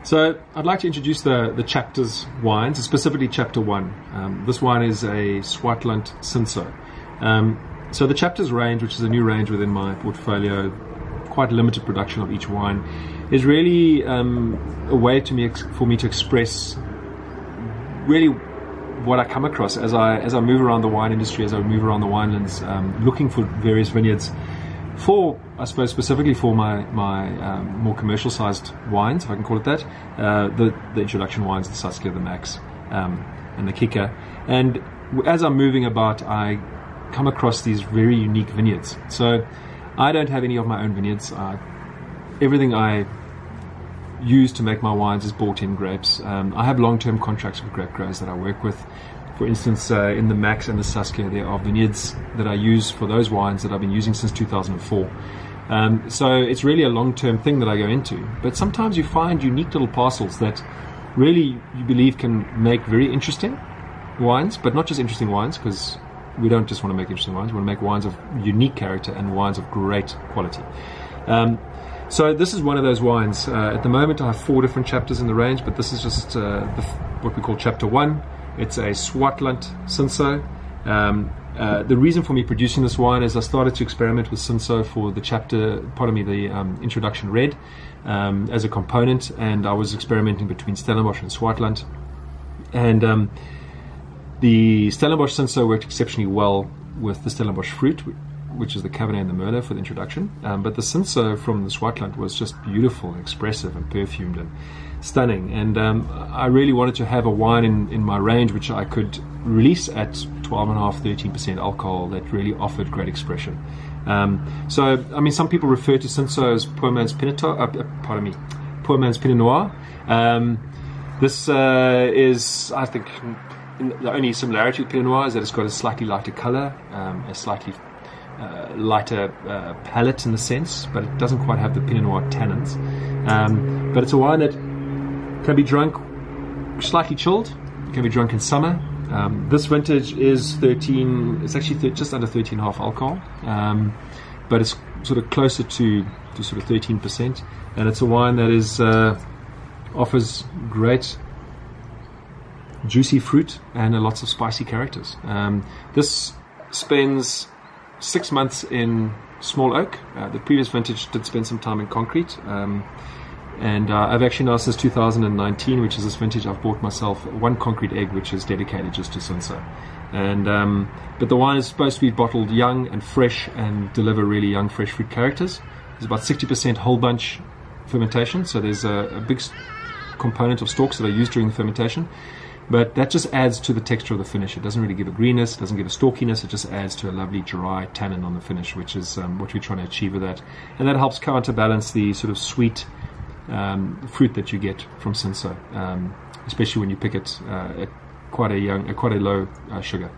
So I'd like to introduce the chapters wines, specifically chapter 1. This wine is a Swartland Cinsault. So the chapters range, which is a new range within my portfolio, quite limited production of each wine, is really a way for me to express really what I come across as I move around the wine industry, as I move around the winelands, looking for various vineyards for, I suppose, specifically for my more commercial sized wines, if I can call it that, the introduction wines, the Saskia, the Max, and the Kika. And as I'm moving about, I come across these very unique vineyards. So I don't have any of my own vineyards. Everything I use to make my wines is bought in grapes. I have long-term contracts with grape growers that I work with. For instance, in the Max and the Saskia, there are vineyards that I use for those wines that I've been using since 2004. So it's really a long-term thing that I go into. But sometimes you find unique little parcels that really you believe can make very interesting wines, but not just interesting wines, because we don't just want to make interesting wines. We want to make wines of unique character and wines of great quality. So this is one of those wines. At the moment I have 4 different chapters in the range, but this is just what we call chapter 1. It's a Swartland Cinsault. The reason for me producing this wine is I started to experiment with Cinsault for the Introduction Red as a component, and I was experimenting between Stellenbosch and Swartland. And the Stellenbosch Cinsault worked exceptionally well with the Stellenbosch Fruit, which is the Cabernet and the Merlot for the introduction. But the Cinsault from the Swartland was just beautiful, expressive, and perfumed and stunning. And I really wanted to have a wine in my range which I could release at 12.5-13% alcohol that really offered great expression. So, I mean, some people refer to Cinsault as poor man's Pinot Noir. This is, I think, the only similarity with Pinot Noir is that it's got a slightly lighter color, a slightly lighter palate in the sense, but it doesn't quite have the Pinot Noir tannins. But it's a wine that can be drunk slightly chilled. It can be drunk in summer. This vintage is 13. It's actually just under 13.5 alcohol, but it's sort of closer to sort of 13%. And it's a wine that is offers great juicy fruit and lots of spicy characters. This spends 6 months in small oak. The previous vintage did spend some time in concrete. And I've actually now, since 2019, which is this vintage, I've bought myself 1 concrete egg, which is dedicated just to Cinsault. And but the wine is supposed to be bottled young and fresh and deliver really young, fresh fruit characters. There's about 60% whole bunch fermentation, so there's a big component of stalks that are used during the fermentation. But that just adds to the texture of the finish. It doesn't really give a greenness, it doesn't give a stalkiness, it just adds to a lovely dry tannin on the finish, which is what we're trying to achieve with that. And that helps counterbalance the sort of sweet fruit that you get from Cinsault, especially when you pick it at quite a low sugar.